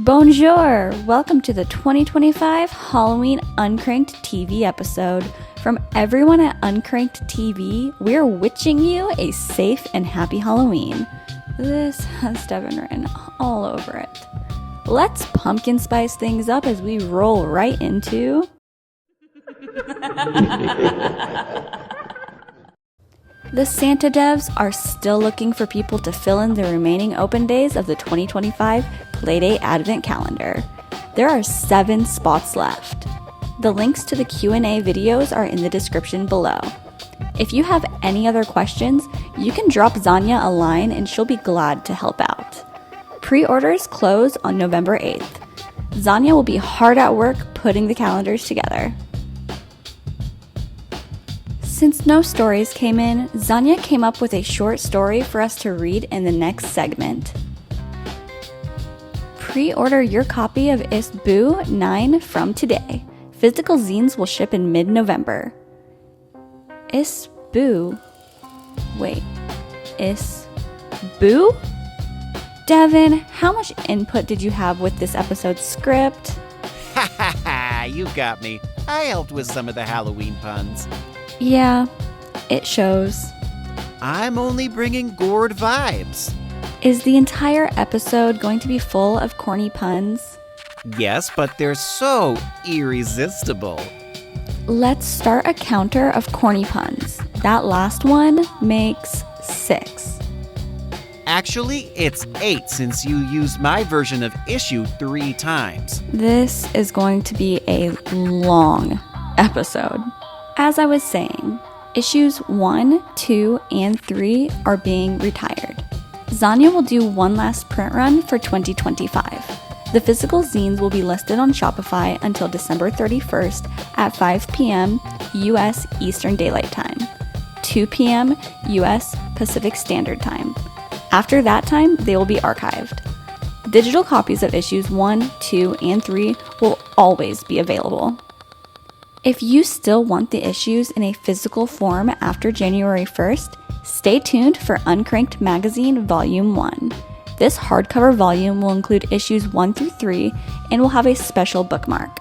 Bonjour! Welcome to the 2025 Halloween Uncrank'd TV episode. From everyone at Uncrank'd TV, we're wishing you a safe and happy Halloween. This has D.E.V.A.N written all over it. Let's pumpkin spice things up as we roll right into... The Santa devs are still looking for people to fill in the remaining open days of the 2025 Playdate Advent calendar. There are 7 spots left. The links to the Q&A videos are in the description below. If you have any other questions, you can drop Zanya a line and she'll be glad to help out. Pre-orders close on November 8th. Zanya will be hard at work putting the calendars together. Since no stories came in, Zanya came up with a short story for us to read in the next segment. Pre-order your copy of D.E.V.A.N from today. Physical zines will ship in mid-November. D.E.V.A.N? D.E.V.A.N, how much input did you have with this episode's script? Ha ha ha, you got me. I helped with some of the Halloween puns. Yeah, it shows. I'm only bringing gourd vibes. Is the entire episode going to be full of corny puns? Yes, but they're so irresistible. Let's start a counter of corny puns. That last one makes 6. Actually, it's 8 since you used my version of issue 3 times. This is going to be a long episode. As I was saying, issues 1, 2, and 3 are being retired. Zanya will do one last print run for 2025. The physical zines will be listed on Shopify until December 31st at 5 p.m. U.S. Eastern Daylight Time, 2 p.m. U.S. Pacific Standard Time. After that time, they will be archived. Digital copies of issues 1, 2, and 3 will always be available. If you still want the issues in a physical form after January 1st, stay tuned for Uncrank'd Magazine Volume 1. This hardcover volume will include issues 1 through 3 and will have a special bookmark.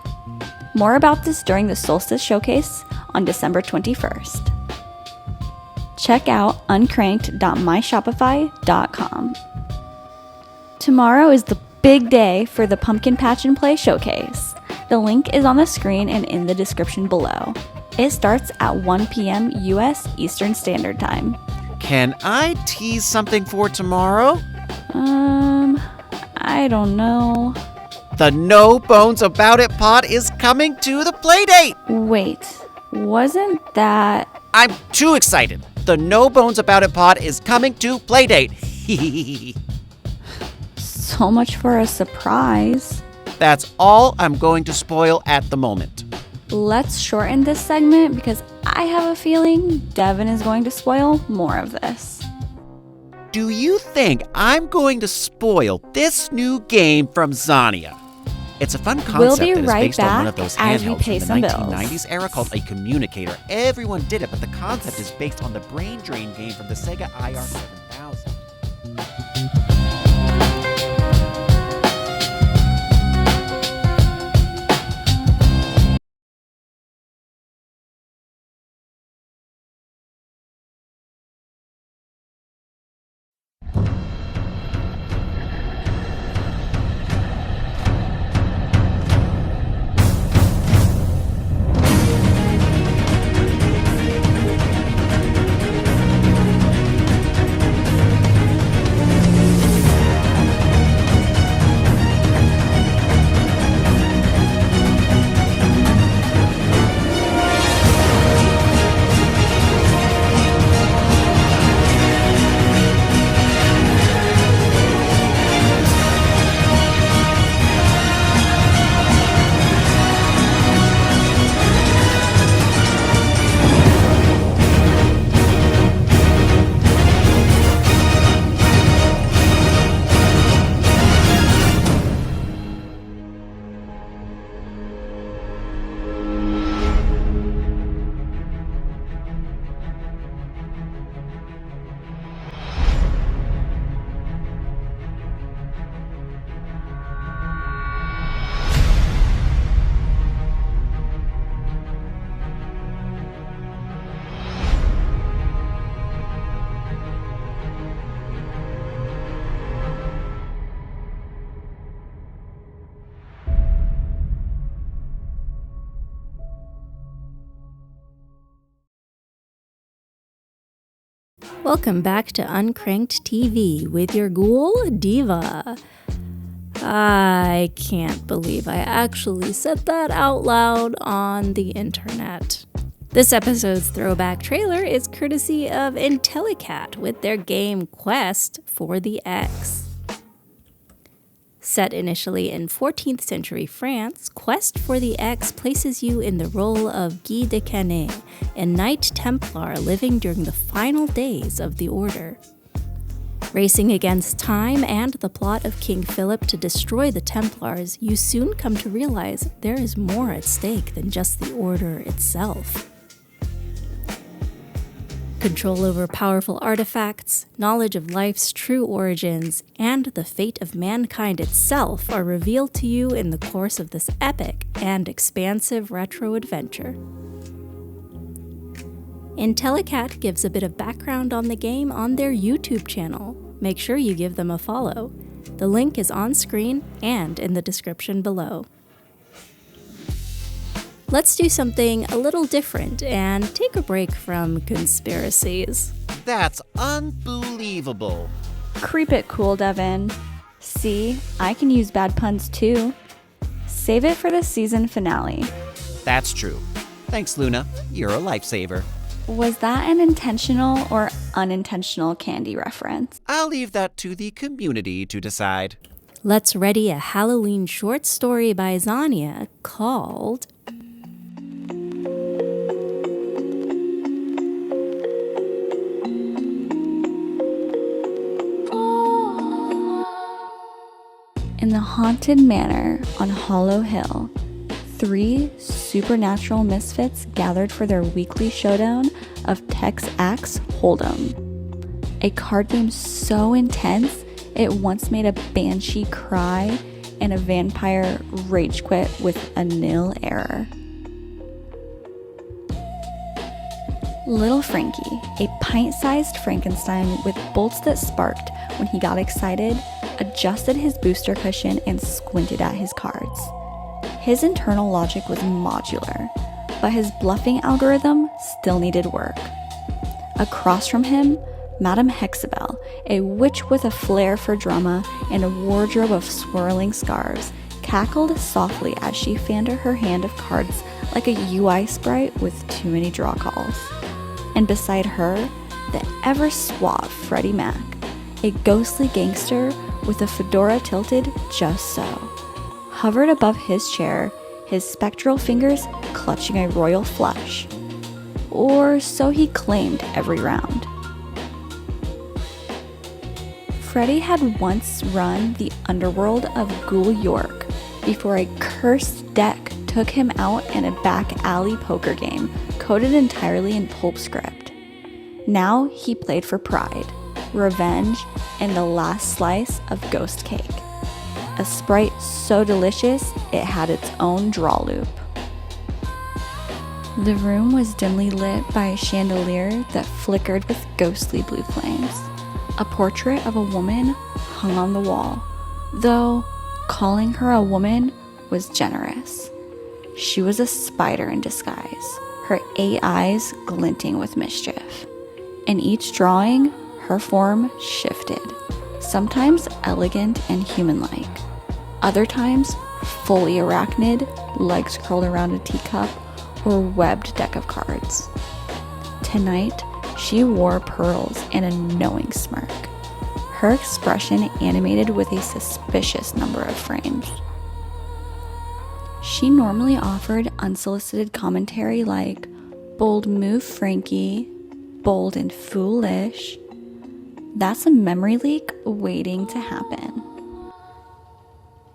More about this during the Solstice Showcase on December 21st. Check out uncranked.myshopify.com. Tomorrow is the big day for the Pumpkin Patch and Play Showcase. The link is on the screen and in the description below. It starts at 1 p.m. U.S. Eastern Standard Time. Can I tease something for tomorrow? I don't know. The No Bones About It pod is coming to the Playdate! Wait, wasn't that... I'm too excited! The No Bones About It pod is coming to Playdate! So much for a surprise. That's all I'm going to spoil at the moment. Let's shorten this segment because I have a feeling D.E.V.A.N is going to spoil more of this. Do you think I'm going to spoil this new game from Zanya? It's a fun concept We'll be that is right based on one of back those as we handhelds pay from the some 1990s bills. era called a communicator. Everyone did it, but the concept is based on the brain drain game from the Sega IR7000. Welcome back to Uncrank'd TV with your ghoul, D.E.V.A. I can't believe I actually said that out loud on the internet. This episode's throwback trailer is courtesy of intellikat with their game Quest for the X. Set initially in 14th century France, Quest for the X places you in the role of Guy de Canet, a Knight Templar living during the final days of the Order. Racing against time and the plot of King Philip to destroy the Templars, you soon come to realize there is more at stake than just the Order itself. Control over powerful artifacts, knowledge of life's true origins, and the fate of mankind itself are revealed to you in the course of this epic and expansive retro adventure. intellikat gives a bit of background on the game on their YouTube channel. Make sure you give them a follow. The link is on screen and in the description below. Let's do something a little different and take a break from conspiracies. That's unbelievable. Creep it cool, Devin. See, I can use bad puns too. Save it for the season finale. That's true. Thanks, Luna. You're a lifesaver. Was that an intentional or unintentional candy reference? I'll leave that to the community to decide. Let's ready a Halloween short story by Zania called In the haunted manor on Hollow Hill, 3 supernatural misfits gathered for their weekly showdown of Tex-Axe Hold'em, a card game so intense it once made a banshee cry and a vampire rage quit with a nil error. Little Frankie, a pint-sized Frankenstein with bolts that sparked when he got excited, adjusted his booster cushion and squinted at his cards. His internal logic was modular, but his bluffing algorithm still needed work. Across from him, Madame Hexabelle, a witch with a flair for drama and a wardrobe of swirling scarves, cackled softly as she fanned her hand of cards like a UI sprite with too many draw calls. And beside her, the ever-suave Freddie Mac, a ghostly gangster with a fedora tilted just so, hovered above his chair, his spectral fingers clutching a royal flush. Or so he claimed every round. Freddie had once run the underworld of Ghoul York before a cursed deck took him out in a back alley poker game coded entirely in pulp script. Now he played for pride, revenge, and the last slice of ghost cake. A sprite so delicious it had its own draw loop. The room was dimly lit by a chandelier that flickered with ghostly blue flames. A portrait of a woman hung on the wall, though calling her a woman was generous. She was a spider in disguise, her 8 eyes glinting with mischief. In each drawing, her form shifted, sometimes elegant and human-like, other times fully arachnid, legs curled around a teacup or webbed deck of cards. Tonight, she wore pearls and a knowing smirk, her expression animated with a suspicious number of frames. She normally offered unsolicited commentary like, "Bold move, Frankie, bold and foolish." That's a memory leak waiting to happen.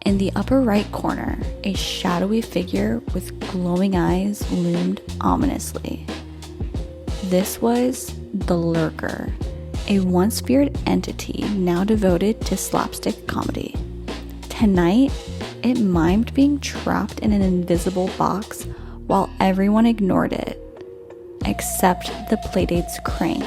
In the upper right corner, a shadowy figure with glowing eyes loomed ominously. This was the Lurker, a once-feared entity now devoted to slapstick comedy. Tonight, it mimed being trapped in an invisible box while everyone ignored it, except the Playdate's crank,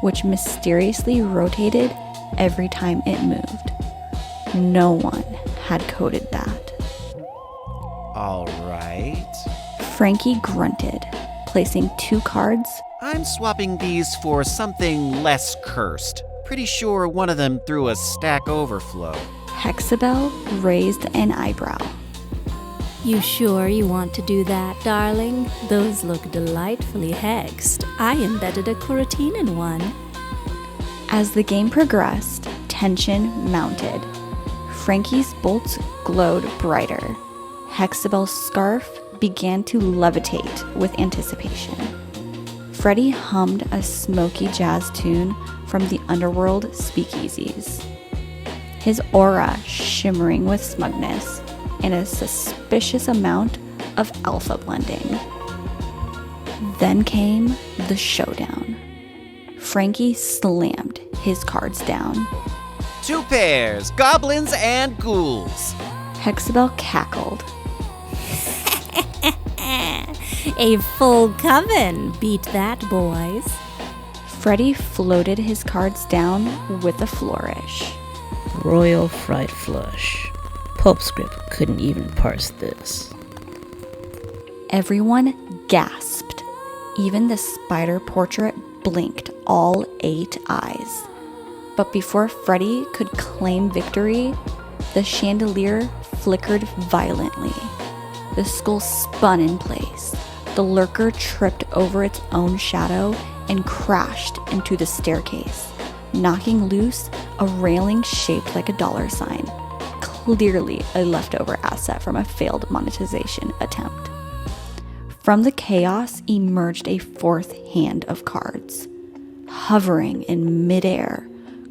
which mysteriously rotated every time it moved. No one had coded that. All right. Frankie grunted, placing 2 cards. I'm swapping these for something less cursed. Pretty sure one of them threw a stack overflow. Hexabel raised an eyebrow. You sure you want to do that, darling? Those look delightfully hexed. I embedded a coroutine in one. As the game progressed, tension mounted. Frankie's bolts glowed brighter. Hexabel's scarf began to levitate with anticipation. Freddy hummed a smoky jazz tune from the underworld speakeasies, his aura shimmering with smugness and a suspicious amount of alpha blending. Then came the showdown. Frankie slammed his cards down. 2 pairs, goblins and ghouls. Hexabel cackled. A full coven. Beat that, boys. Freddy floated his cards down with a flourish. Royal Fright Flush. PulpScript couldn't even parse this. Everyone gasped. Even the spider portrait blinked all 8 eyes. But before Freddy could claim victory, the chandelier flickered violently. The skull spun in place. The lurker tripped over its own shadow and crashed into the staircase, knocking loose a railing shaped like a $sign, clearly a leftover asset from a failed monetization attempt. From the chaos emerged a 4th hand of cards, hovering in midair,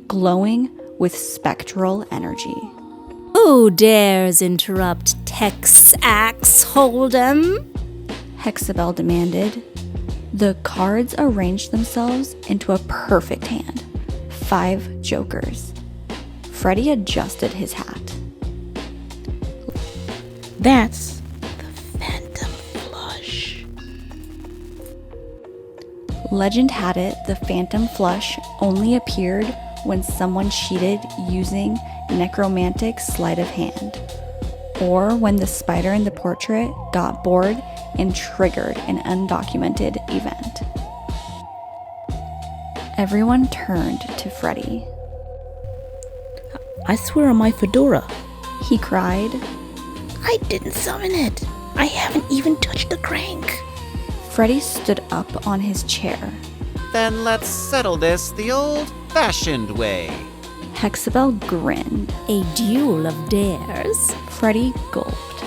glowing with spectral energy. Who dares interrupt Tex-Axe Hold'em? Hexabel demanded. The cards arranged themselves into a perfect hand. 5 jokers. Freddy adjusted his hat. That's the Phantom Flush. Legend had it the Phantom Flush only appeared when someone cheated using necromantic sleight of hand, or when the spider in the portrait got bored and triggered an undocumented event. Everyone turned to Freddy. I swear on my fedora. He cried. I didn't summon it. I haven't even touched the crank. Freddy stood up on his chair. Then let's settle this the old-fashioned way. Hexabel grinned. A duel of dares. Freddy gulped.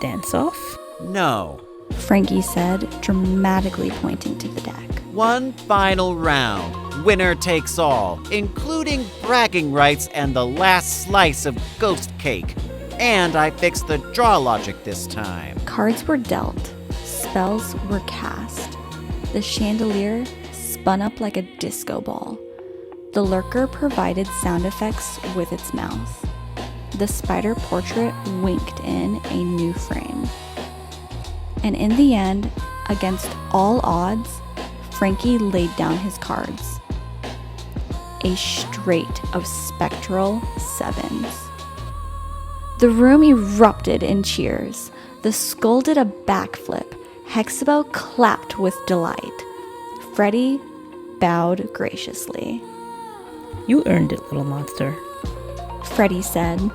Dance off? No. Frankie said, dramatically pointing to the deck. One final round. Winner takes all, including bragging rights and the last slice of ghost cake. And I fixed the draw logic this time. Cards were dealt. Spells were cast. The chandelier spun up like a disco ball. The lurker provided sound effects with its mouth. The spider portrait winked in a new frame. And in the end, against all odds, Frankie laid down his cards. A straight of spectral 7s. The room erupted in cheers. The skull did a backflip. Hexabel clapped with delight. Freddy bowed graciously. You earned it, little monster. Freddy said.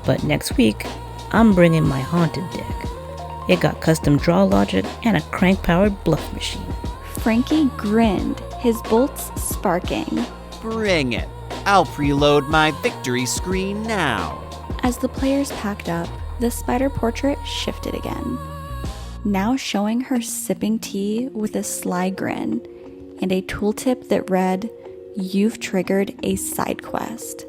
But next week, I'm bringing my haunted deck. It got custom draw logic and a crank-powered bluff machine. Frankie grinned, his bolts sparking. Bring it. I'll preload my victory screen now. As the players packed up, the spider portrait shifted again, now showing her sipping tea with a sly grin and a tooltip that read, "You've triggered a side quest."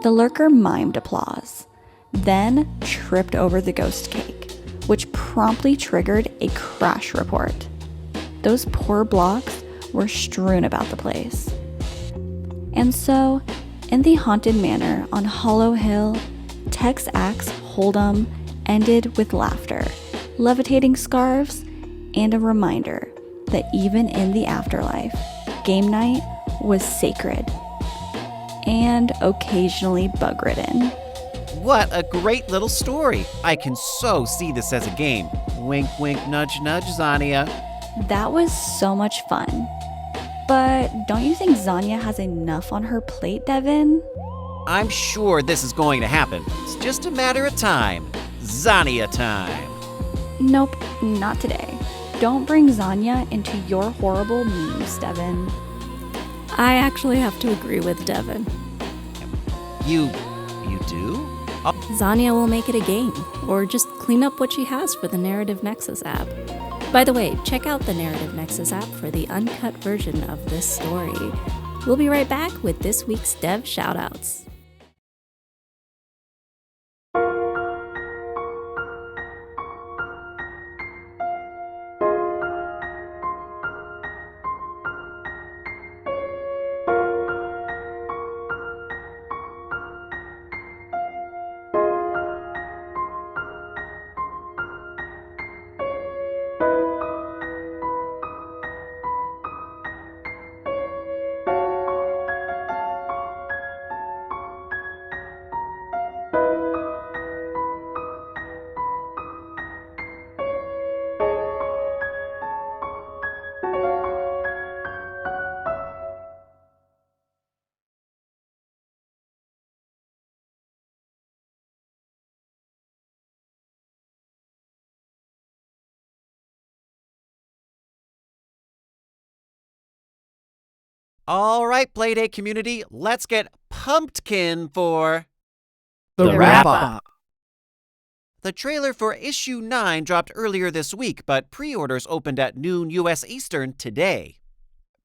The lurker mimed applause, then tripped over the ghost cake, which promptly triggered a crash report. Those poor blocks were strewn about the place. And so, in the haunted manor on Hollow Hill, Tex-Axe Hold'em ended with laughter, levitating scarves, and a reminder that even in the afterlife, game night was sacred and occasionally bug-ridden. What a great little story. I can so see this as a game. Wink, wink, nudge, nudge, Zania. That was so much fun. But don't you think Zania has enough on her plate, Devin? I'm sure this is going to happen. It's just a matter of time. Zania time. Nope, not today. Don't bring Zania into your horrible memes, Devin. I actually have to agree with Devin. You do? Zania will make it a game, or just clean up what she has for the Narrative Nexus app. By the way, check out the Narrative Nexus app for the uncut version of this story. We'll be right back with this week's Dev Shoutouts. All right, Playdate community, let's get pumpkin for The wrap-up. The trailer for issue 9 dropped earlier this week, but pre-orders opened at noon U.S. Eastern today.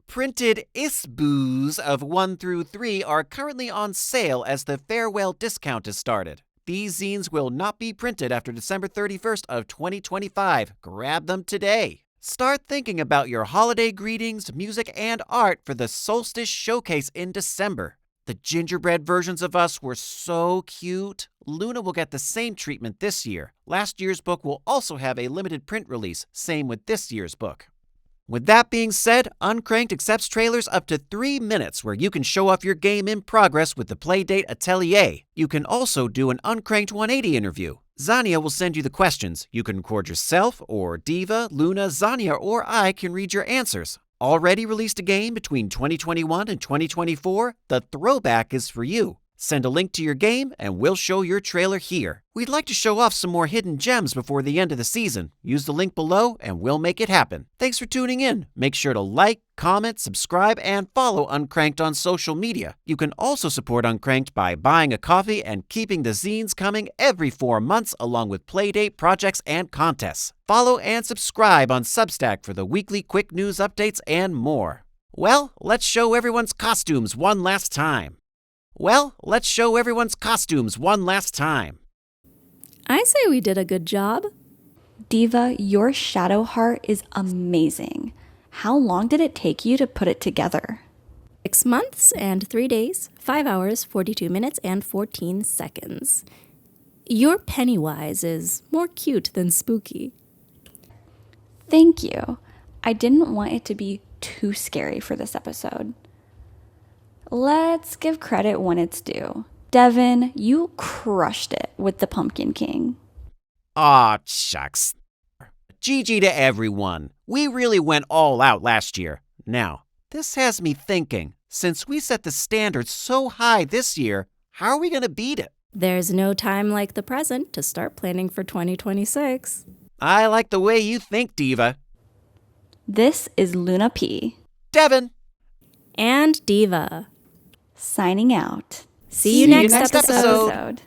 Printed ISBOs of 1 through 3 are currently on sale as the farewell discount has started. These zines will not be printed after December 31st of 2025. Grab them today. Start thinking about your holiday greetings, music, and art for the Solstice Showcase in December. The gingerbread versions of us were so cute. Luna will get the same treatment this year. Last year's book will also have a limited print release, same with this year's book. With that being said, Uncrank'd accepts trailers up to 3 minutes where you can show off your game in progress with the Playdate Atelier. You can also do an Uncrank'd 180 interview. Zania will send you the questions. You can record yourself, or D.E.V.A., Luna, Zania, or I can read your answers. Already released a game between 2021 and 2024? The Throwback is for you. Send a link to your game and we'll show your trailer here. We'd like to show off some more hidden gems before the end of the season. Use the link below and we'll make it happen. Thanks for tuning in. Make sure to like, comment, subscribe, and follow Uncrank'd on social media. You can also support Uncrank'd by buying a coffee and keeping the zines coming every 4 months along with Playdate projects and contests. Follow and subscribe on Substack for the weekly quick news updates and more. Well, let's show everyone's costumes one last time. I say we did a good job. D.E.V.A., your shadow heart is amazing. How long did it take you to put it together? 6 months and 3 days, 5 hours, 42 minutes, and 14 seconds. Your Pennywise is more cute than spooky. Thank you. I didn't want it to be too scary for this episode. Let's give credit when it's due. Devin, you crushed it with the Pumpkin King. Aw, shucks. GG to everyone. We really went all out last year. Now, this has me thinking, since we set the standard so high this year, how are we going to beat it? There's no time like the present to start planning for 2026. I like the way you think, D.E.V.A. This is Luna P. Devin. And D.E.V.A. Signing out. See you next episode.